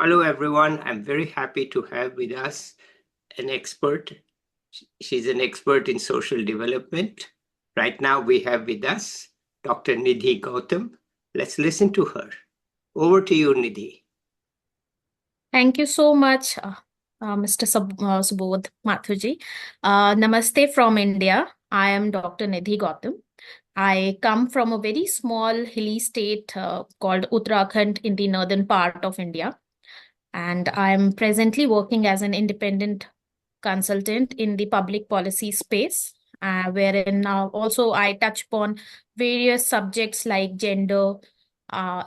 Hello, everyone. I'm very happy to have with us an expert. She's an expert in social development. Right now, we have with us Dr. Nidhi Gautam. Let's listen to her. Over to you, Nidhi. Thank you so much, Mr. Subodh Mathuji. Namaste from India. I am Dr. Nidhi Gautam. I come from a very small hilly state called Uttarakhand in the northern part of India. And I'm presently working as an independent consultant in the public policy space, wherein now also I touch upon various subjects like gender,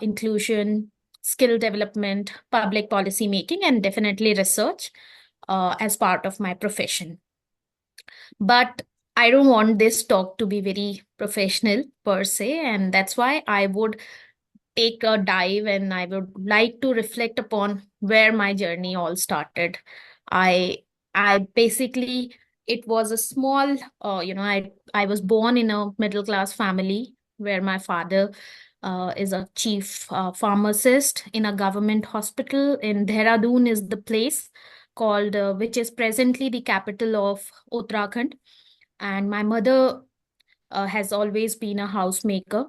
inclusion, skill development, public policy making, and definitely research as part of my profession. But I don't want this talk to be very professional per se, and that's why I would take a dive and I would like to reflect upon where my journey all started. I I basically it was a small I was born in a middle class family where my father is a chief pharmacist in a government hospital in Dehradun is the place called which is presently the capital of Uttarakhand, and my mother has always been a housemaker.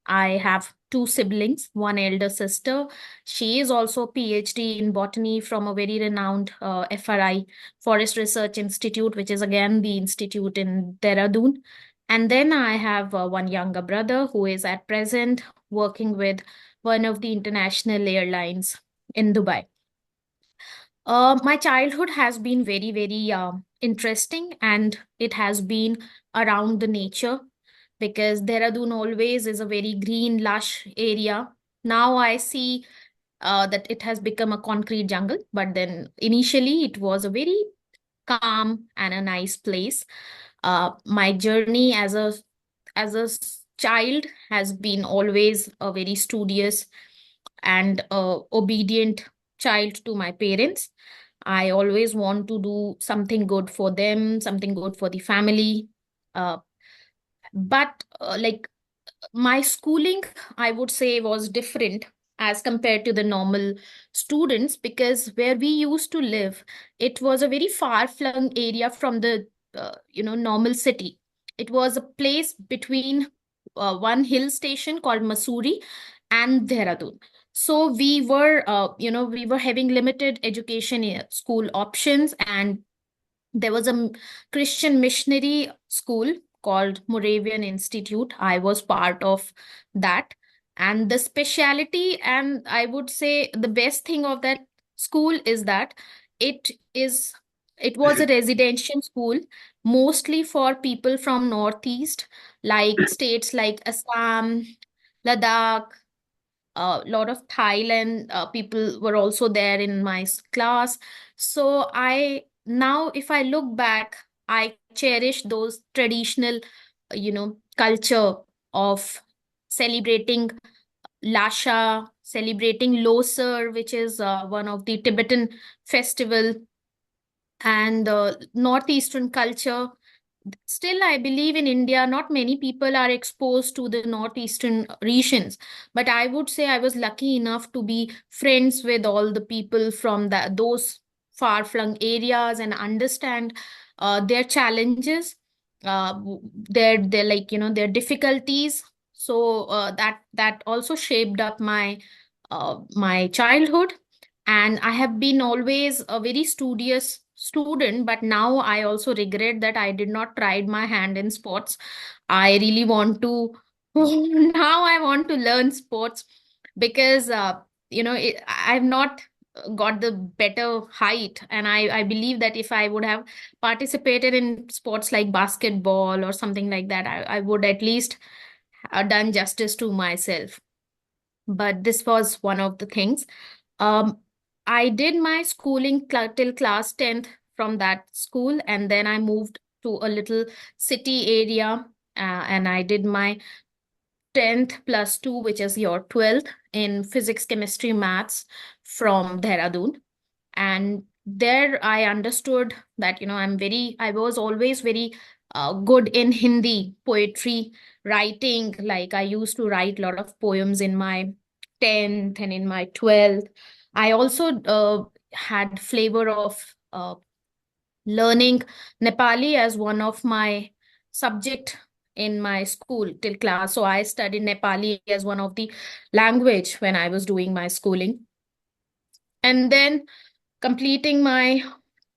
I have two siblings, one elder sister. She is also a PhD in botany from a very renowned FRI, Forest Research Institute, which is again the institute in Dehradun. And then I have one younger brother who is at present working with one of the international airlines in Dubai. My childhood has been very, very interesting, and it has been around the nature because Dehradun always is a very green, lush area. Now I see that it has become a concrete jungle, but then initially it was a very calm and a nice place. My journey as a child has been always a very studious and obedient child to my parents. I always want to do something good for them, something good for the family. Uh, but like my schooling, I would say, was different as compared to the normal students because where we used to live, it was a very far-flung area from the normal city. It was a place between one hill station called Masuri and Dehradun. So we were having limited education school options, and there was a Christian missionary school called Moravian Institute. I was part of that. And the speciality, and I would say the best thing of that school is that it is it was a residential school mostly for people from Northeast, like states like Assam, Ladakh, a lot of Thailand people were also there in my class. So I now, if I look back, I cherish those traditional, culture of celebrating Lasha, celebrating Losar, which is one of the Tibetan festival, and northeastern culture. Still, I believe in India, not many people are exposed to the northeastern regions, but I would say I was lucky enough to be friends with all the people from those far-flung areas and understand their challenges, their their difficulties. So that also shaped up my childhood, and I have been always a very studious student, but now I also regret that I did not tried my hand in sports. I really want to now I want to learn sports because I've not got the better height, and I believe that if I would have participated in sports like basketball or something like that, I would at least done justice to myself. But this was one of the things. um, I did my schooling till class 10th from that school, and then I moved to a little city area, and I did my 10th plus 2, which is your 12th, in physics, chemistry, maths from Dehradun. And there I understood that, I was always very good in Hindi poetry writing. Like I used to write a lot of poems in my 10th and in my 12th. I also had flavor of learning Nepali as one of my subject in my school till class. So I studied Nepali as one of the language when I was doing my schooling. And then completing my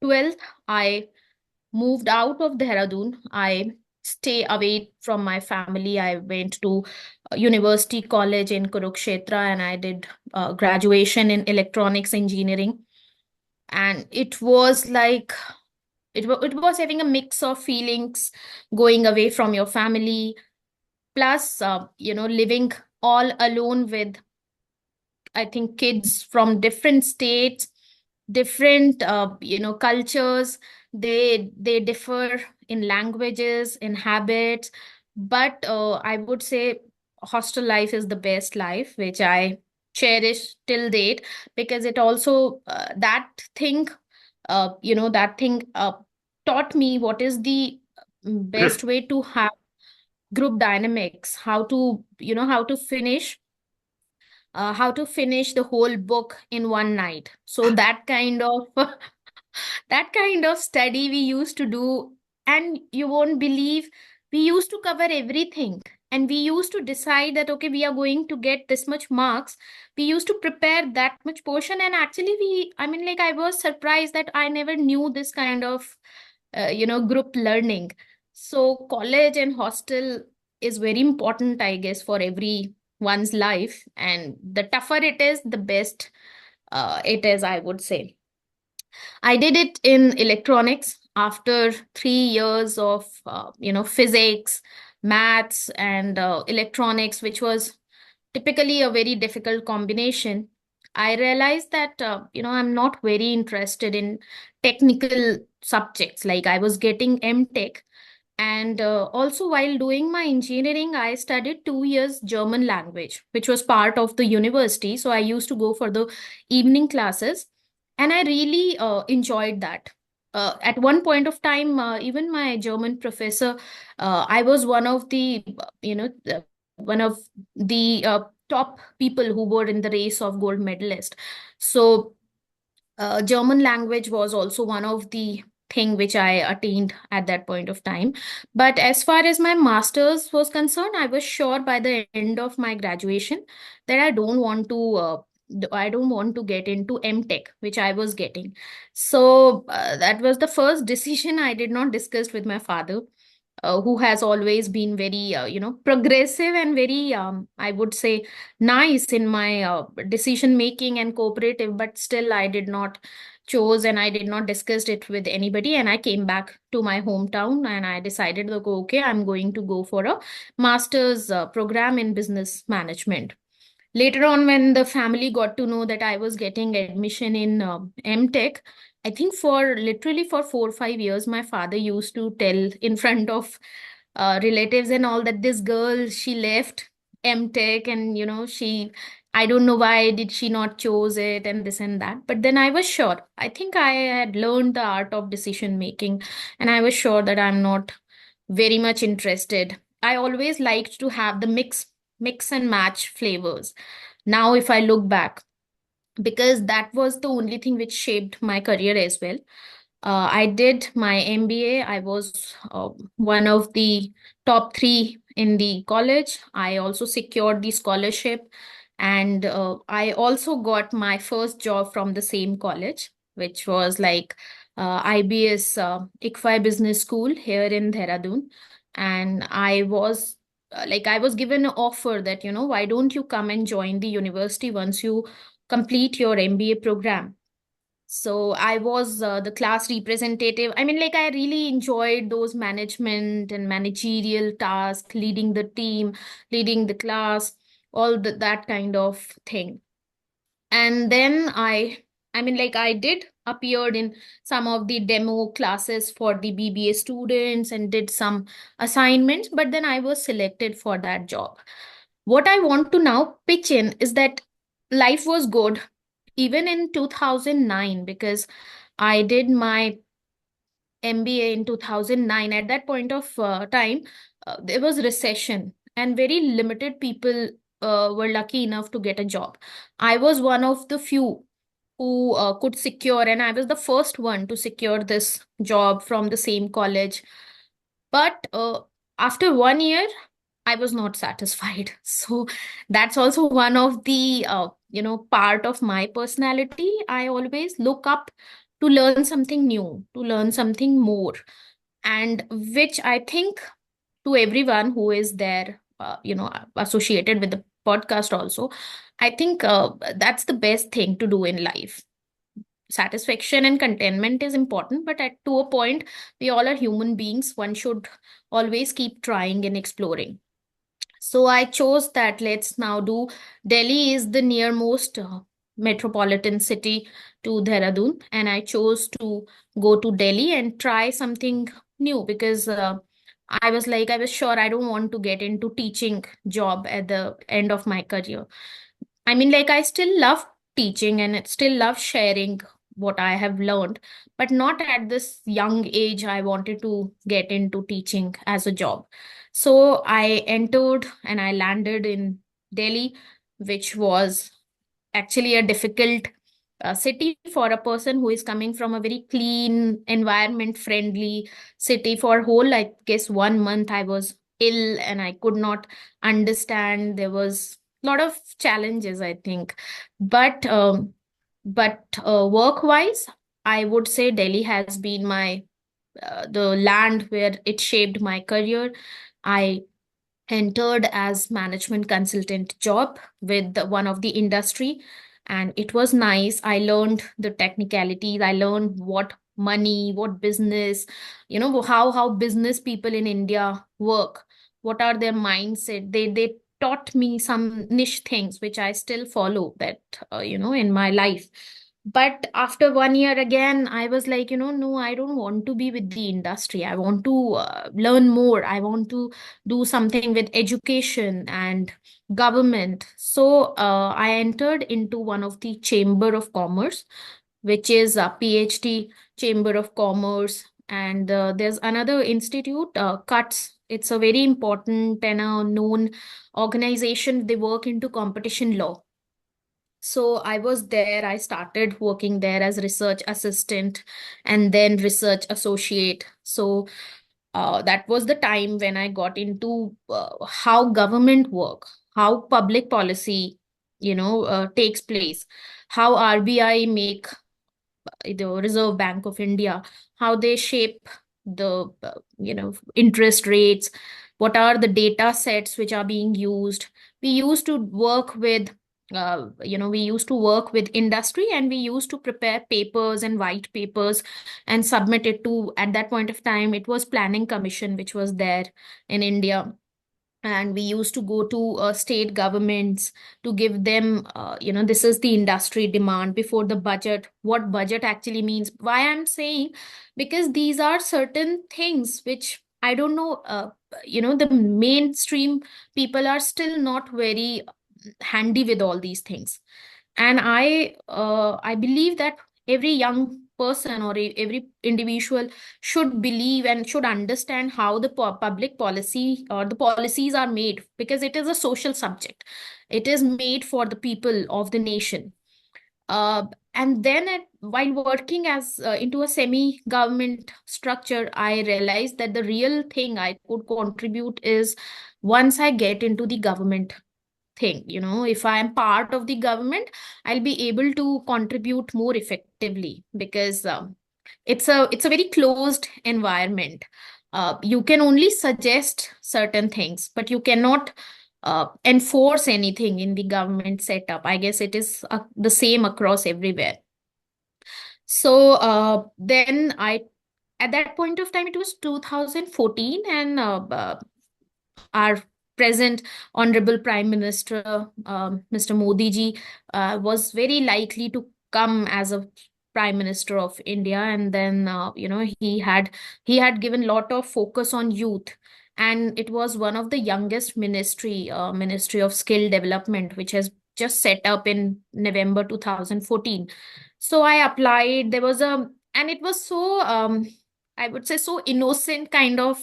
12th, I moved out of Dehradun. I stay away from my family. I went to university college in Kurukshetra and I did graduation in electronics engineering. And it was like it was having a mix of feelings, going away from your family, plus living all alone with, I think, kids from different states, different cultures. They differ in languages, in habits, but I would say hostel life is the best life, which I cherish till date, because it also that thing taught me what is the best way to have group dynamics, how to finish the whole book in one night. So that kind of that kind of study we used to do, and you won't believe, we used to cover everything, and we used to decide that okay, we are going to get this much marks. We used to prepare that much portion, and actually I mean, like, I was surprised that I never knew this kind of group learning. So college and hostel is very important, I guess, for everyone's life, and the tougher it is, the best it is, I would say. I did it in electronics after 3 years of physics, maths, and electronics, which was typically a very difficult combination. I realized that I'm not very interested in technical subjects. Like, I was getting MTech, and also, while doing my engineering, I studied 2 years German language, which was part of the university. So I used to go for the evening classes, and I really enjoyed that. At one point of time, even my German professor, I was one of the top people who were in the race of gold medalist. So German language was also one of the thing which I attained at that point of time. But as far as my master's was concerned, I was sure by the end of my graduation that I don't want to get into MTech, which I was getting. So that was the first decision I did not discuss with my father, who has always been very, progressive and very, I would say, nice in my decision making and cooperative. But still, I did not chose and I did not discuss it with anybody. And I came back to my hometown and I decided to go, okay, I'm going to go for a master's program in business management. Later on, when the family got to know that I was getting admission in MTech, I think for literally for 4 or 5 years, my father used to tell in front of relatives and all that this girl, she left MTech, and I don't know why did she not chose it and this and that. But then I was sure. I think I had learned the art of decision making, and I was sure that I'm not very much interested. I always liked to have the mix and match flavors. Now, if I look back, because that was the only thing which shaped my career as well. I did my MBA. I was one of the top three in the college. I also secured the scholarship, and I also got my first job from the same college, which was like IBS ICFI Business School here in Dehradun. And I was given an offer that, why don't you come and join the university once you complete your MBA program. So I was the class representative. I mean, like, I really enjoyed those management and managerial tasks, leading the team, leading the class, that kind of thing. And then I mean, like, I did appeared in some of the demo classes for the BBA students and did some assignments, but then I was selected for that job. What I want to now pitch in is that life was good even in 2009, because I did my MBA in 2009. At that point of time, there was recession and very limited people were lucky enough to get a job. I was one of the few. who could secure, and I was the first one to secure this job from the same college. But after 1 year, I was not satisfied. So that's also one of the part of my personality. I always look up to learn something new, to learn something more, and which I think to everyone who is there, associated with the podcast also, I think that's the best thing to do in life. Satisfaction and contentment is important, but to a point, we all are human beings. One should always keep trying and exploring. So I chose that let's now do. Delhi is the nearmost metropolitan city to Dehradun, and I chose to go to Delhi and try something new because I was sure I don't want to get into teaching job at the end of my career. I mean, like, I still love teaching and still love sharing what I have learned, but not at this young age. I wanted to get into teaching as a job. So I entered and I landed in Delhi, which was actually a difficult city for a person who is coming from a very clean, environment friendly city. For whole, I guess, 1 month I was ill and I could not understand. There was a lot of challenges, I think. But work wise, I would say Delhi has been my the land where it shaped my career. I entered as management consultant job with one of the industry, and it was nice. I learned the technicalities. I learned what money, what business, how business people in India work, what are their mindset. They taught me some niche things which I still follow that in my life. But after 1 year again, I was like, no, I don't want to be with the industry. I want to learn more. I want to do something with education and government. So I entered into one of the Chamber of Commerce, which is a PhD Chamber of Commerce. And there's another institute, CUTS. It's a very important and a known organization. They work into competition law. So I was there. I started working there as research assistant and then research associate. So that was the time when I got into how government work, how public policy, takes place, how RBI make the Reserve Bank of India, how they shape the interest rates, what are the data sets which are being used. We used to work with we used to work with industry, and we used to prepare papers and white papers and submit it to, at that point of time, it was planning commission which was there in India. And we used to go to state governments to give them this is the industry demand before the budget, what budget actually means. Why I'm saying, because these are certain things which I don't know, the mainstream people are still not very handy with all these things. And I believe that every young person or every individual should believe and should understand how the public policy or the policies are made, because it is a social subject. It is made for the people of the nation. And then while working as into a semi government structure, I realized that the real thing I could contribute is once I get into the government thing. If I am part of the government, I'll be able to contribute more effectively, because it's a very closed environment. You can only suggest certain things, but you cannot enforce anything in the government setup. I guess it is the same across everywhere. So then I at that point of time, it was 2014, and our present honorable prime minister, Mr. Modi ji, was very likely to come as a prime minister of India. And then he had given lot of focus on youth, and it was one of the youngest ministry of skill development, which has just set up in November 2014. So I applied. There was a and it was so I would say so innocent kind of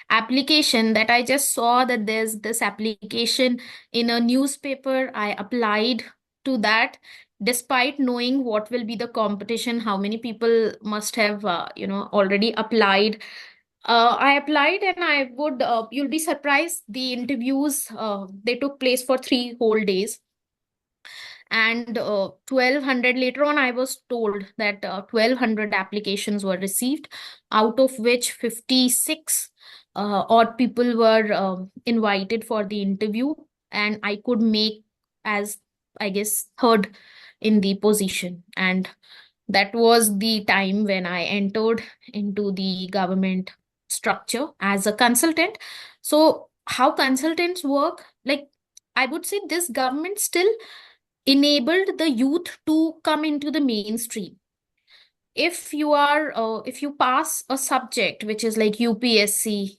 application, that I just saw that there's this application in a newspaper. I applied to that, despite knowing what will be the competition, how many people must have, already applied. I applied, and you'll be surprised, the interviews, they took place for 3 whole days. And 1200 later on, I was told that 1200 applications were received, out of which 56 odd people were invited for the interview, and I could make, as I guess, third in the position. And that was the time when I entered into the government structure as a consultant. So how consultants work, like, I would say this government still enabled the youth to come into the mainstream. If you pass a subject which is like UPSC,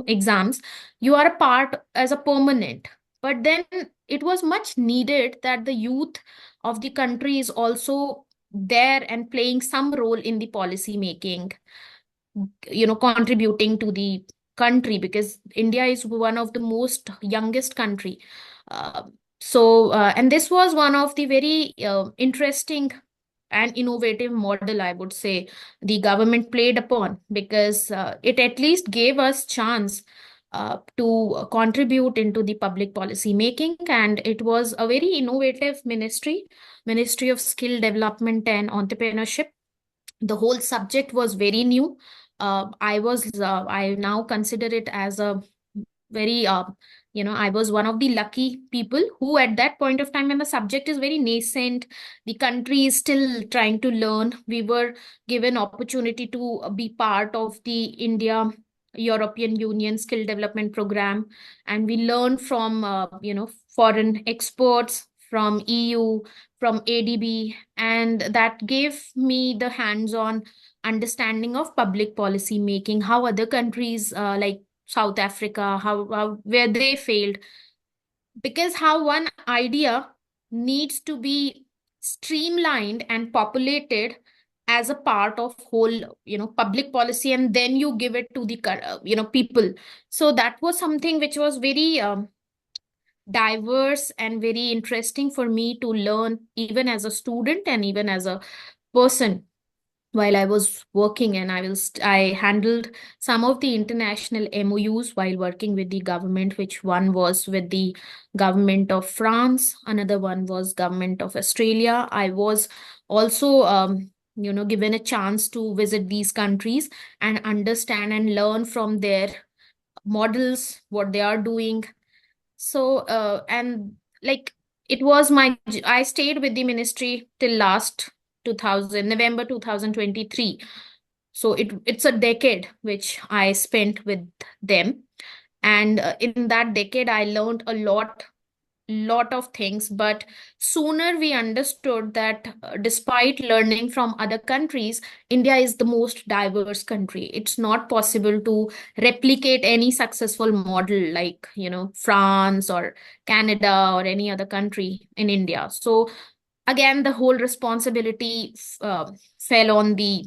exams, you are a part as a permanent. But then it was much needed that the youth of the country is also there and playing some role in the policy making, contributing to the country, because India is one of the most youngest country. uh, and this was one of the very interesting and innovative model, I would say, the government played upon, because it at least gave us chance to contribute into the public policy making. And it was a very innovative Ministry of Skill Development and Entrepreneurship. The whole subject was very new. I now consider it as a very I was one of the lucky people who, at that point of time when the subject is very nascent, the country is still trying to learn, we were given opportunity to be part of the India European Union skill development program. And we learned from foreign experts from EU, from ADB, and that gave me the hands-on understanding of public policy making, how other countries like South Africa, how where they failed, because how one idea needs to be streamlined and populated as a part of whole public policy, and then you give it to the people. So that was something which was very diverse and very interesting for me to learn, even as a student and even as a person while I was working. And I handled some of the international MOUs while working with the government, which one was with the government of France, another one was government of Australia. I was also given a chance to visit these countries and understand and learn from their models, what they are doing. So, and like, it was I stayed with the ministry till last 2000, November 2023. So it's a decade which I spent with them. And in that decade, I learned a lot of things. But sooner we understood that despite learning from other countries, India is the most diverse country. It's not possible to replicate any successful model like France or Canada or any other country in India. So again, the whole responsibility fell on the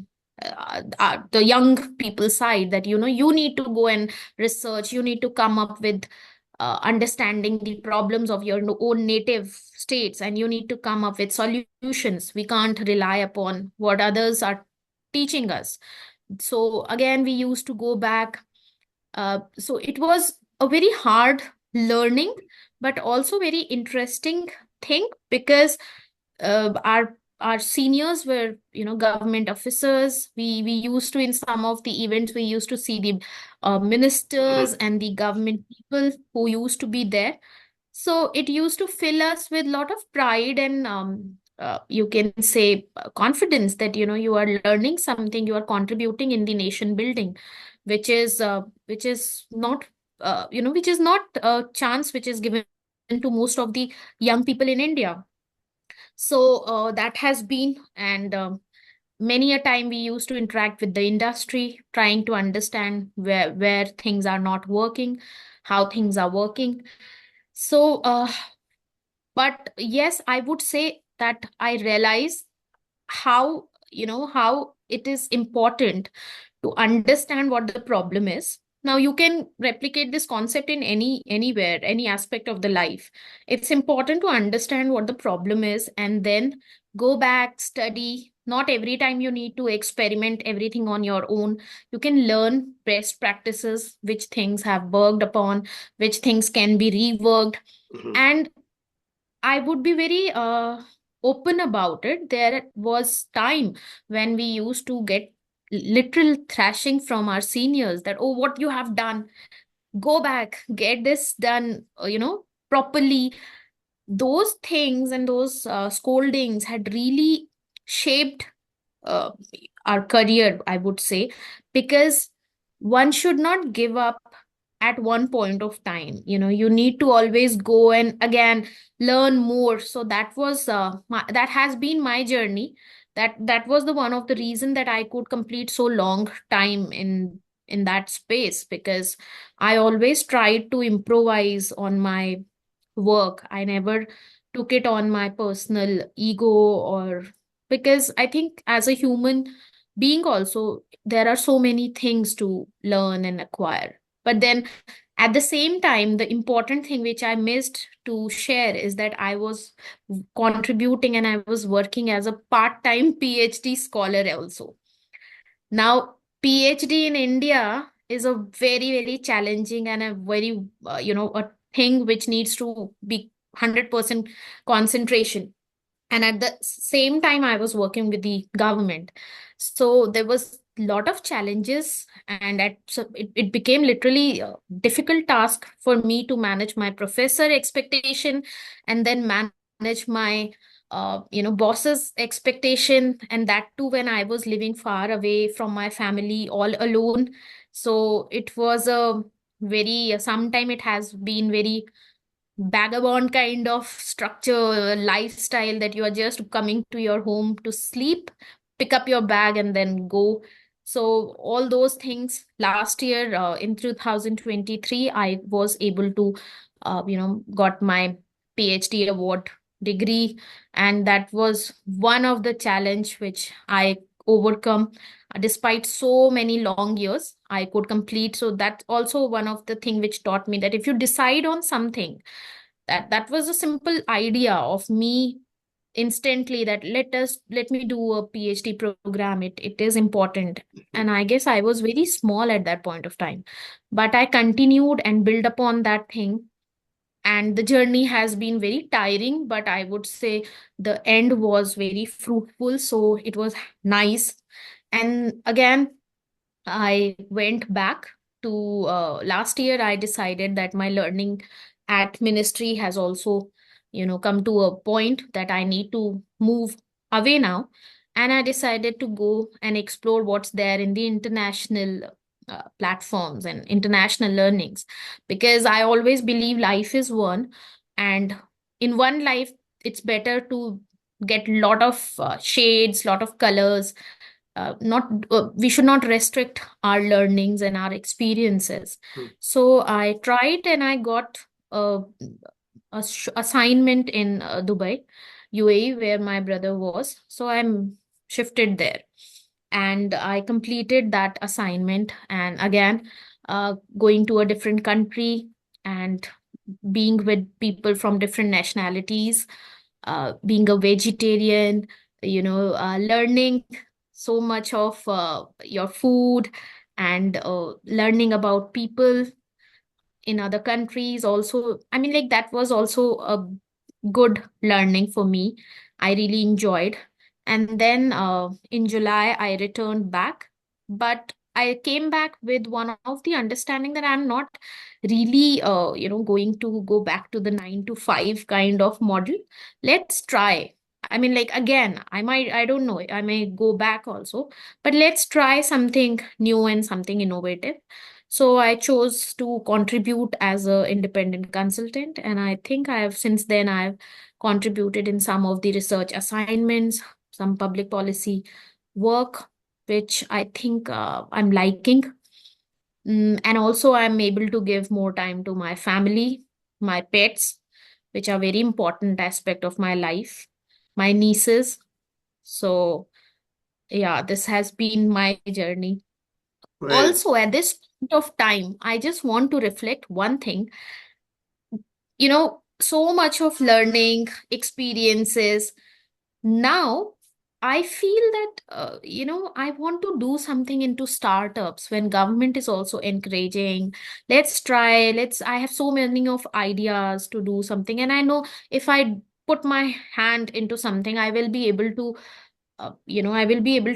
young people side, that you need to go and research, you need to come up with understanding the problems of your own native states, and you need to come up with solutions. We can't rely upon what others are teaching us. So again, we used to go back. So it was a very hard learning, but also very interesting thing, because our seniors were government officers. We used to, in some of the events, we used to see the ministers and the government people who used to be there. So it used to fill us with a lot of pride and you can say confidence that you are learning something, you are contributing in the nation building, which is not which is not a chance which is given to most of the young people in India. So that has been, and many a time we used to interact with the industry, trying to understand where things are not working, how things are working. So, but yes, I would say that I realize how it is important to understand what the problem is, Now you can replicate this concept in anywhere, any aspect of the life. It's important to understand what the problem is and then go back, study. Not every time you need to experiment everything on your own. You can learn best practices, which things have worked upon, which things can be reworked. Mhm. And I would be very open about it. There was time when we used to get literal thrashing from our seniors that, oh, what you have done, go back, get this done, properly. Those things and those scoldings had really shaped uh, our career, I would say, because one should not give up at one point of time. You need to always go and again learn more. So that was that has been my journey. That was the one of the reason that I could complete so long time in that space, because I always tried to improvise on my work. I never took it on my personal ego, or because I think as a human being also, there are so many things to learn and acquire. But then at the same time, the important thing which I missed to share is that I was contributing and I was working as a part-time PhD scholar also. Now, PhD in India is a very, very challenging and a very, a thing which needs to be 100% concentration. And at the same time, I was working with the government. So there was a lot of challenges, and it became literally a difficult task for me to manage my professor expectation and then manage my boss's expectation, and that too when I was living far away from my family all alone. So it was a very sometime it has been very vagabond kind of structure lifestyle, that you are just coming to your home to sleep, pick up your bag and then go. So all those things last year, in 2023, I was able to got my PhD award degree, and that was one of the challenge which I overcome. Despite so many long years, I could complete. So that's also one of the thing which taught me that if you decide on something, that was a simple idea of me instantly, that let me do a PhD program. It is important. Mhm. And I guess I was very small at that point of time, but I continued and built upon that thing. And the journey has been very tiring, but I would say the end was very fruitful, so it was nice. And again, I went back to last year. I decided that my learning at ministry has also, come to a point that I need to move away now. And I decided to go and explore what's there in the international platforms and international learnings, because I always believe life is one, and in one life, it's better to get lot of shades, lot of colors. Not We should not restrict our learnings and our experiences. Mhm. So I tried and I got a, assignment in Dubai, UAE, where my brother was. So I'm shifted there, and I completed that assignment. And again, going to a different country and being with people from different nationalities, being a vegetarian, learning so much of your food, and learning about people in other countries also. I mean, like, that was also a good learning for me. I really enjoyed. And then in July, I returned back. But I came back with one of the understanding that I'm not really, going to go back to the 9 to 5 kind of model. Let's try. I mean, like, again, I don't know, I may go back also, but let's try something new and something innovative. So I chose to contribute as a independent consultant, and I think since then I've contributed in some of the research assignments, some public policy work, which I think I'm liking. And also I'm able to give more time to my family, my pets, which are very important aspect of my life, my nieces. So yeah, this has been my journey. Well, Also, at this point of time, I just want to reflect one thing. So much of learning, experiences. Now, I feel that, I want to do something into startups when government is also encouraging. I have so many of ideas to do something. And I know if I put my hand into something, I will be able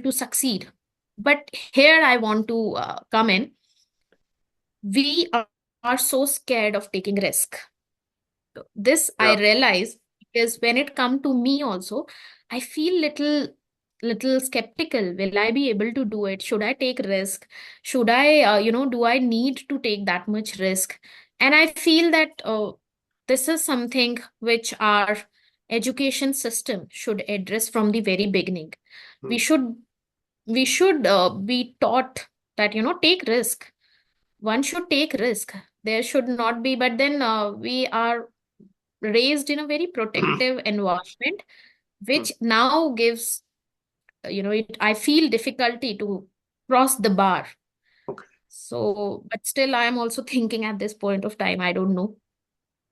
to succeed. But here I want to come in. We are so scared of taking risk. This I yeah. realize because when it come to me also, I feel little skeptical. Will I be able to do it? Should I take risk? Should I, do I need to take that much risk? And I feel that this is something which our education system should address from the very beginning. We Hmm. should we should be taught that, take risk. One should take risk. There should not be, but then we are raised in a very protective environment, Hmm. which now gives, I feel difficulty to cross the bar. Okay. So, but still, I am also thinking at this point of time, I don't know.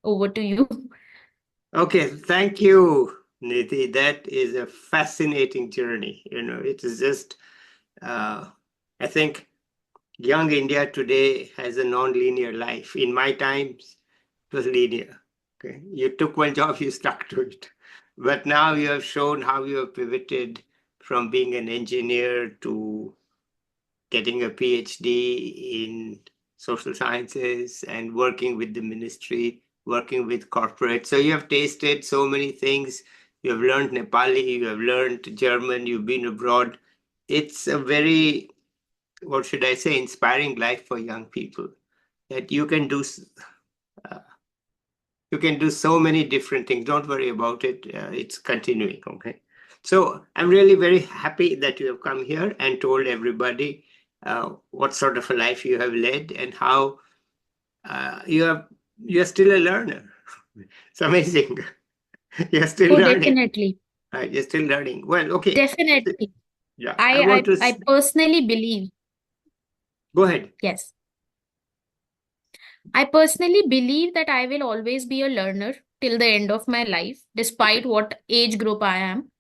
Over to you. Okay. Thank you, Nidhi. That is a fascinating journey. It is just, I think young India today has a non-linear life. In my times, it was linear. Okay. You took one job, you stuck to it. But now you have shown how you have pivoted from being an engineer to getting a PhD in social sciences and working with the ministry, working with corporate. So you have tasted so many things. You have learned Nepali, you have learned German, you've been abroad. It's a very, what should I say, inspiring life for young people that uh, you can do so many different things. Don't worry about it. It's continuing. Okay. So I'm really very happy that you have come here and told everybody what sort of a life you have led and how you're still a learner. It's amazing. You're still Oh, learning. definitely. You're still learning. Well, okay. Definitely. Yeah, I I, want I, to I personally believe, go ahead. yes, I personally believe that I will always be a learner till the end of my life, despite Okay. what age group I am,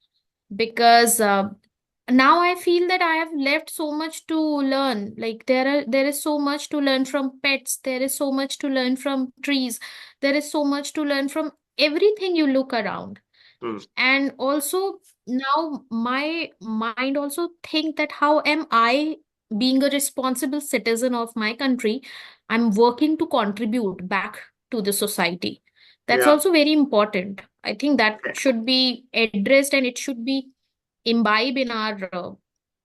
because now I feel that I have left so much to learn. Like there is so much to learn from pets, there is so much to learn from trees, there is so much to learn from everything you look around. Mm, And also now my mind also think that how am I, being a responsible citizen of my country, I'm working to contribute back to the society. That's yeah. also very important. I think that Okay. should be addressed and it should be imbibe in our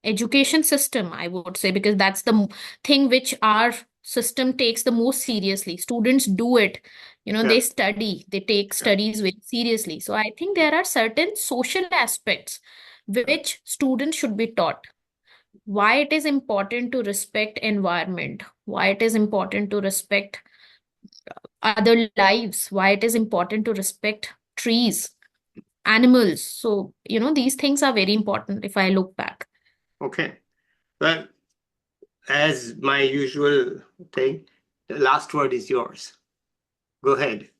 education system, I would say, because that's the thing which our system takes the most seriously. Students do it, Yeah. they study, they take Yeah. studies very seriously. So I think there are certain social aspects Yeah. which students should be taught. Why it is important to respect environment, why it is important to respect other lives, why it is important to respect trees, animals. So, these things are very important if I look back. Okay. Well, as my usual thing, the last word is yours. Go ahead.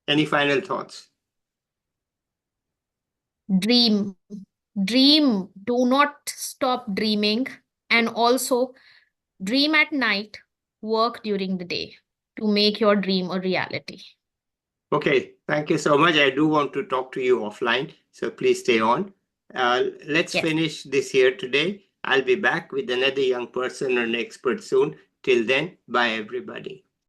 Any final thoughts? Dream, dream, do not stop dreaming. And also, dream at night, work during the day to make your dream a reality. Okay, thank you so much. I do want to talk to you offline, so please stay on. Let's Yes. finish this here today. I'll be back with another young person or an expert soon. Till then, bye everybody.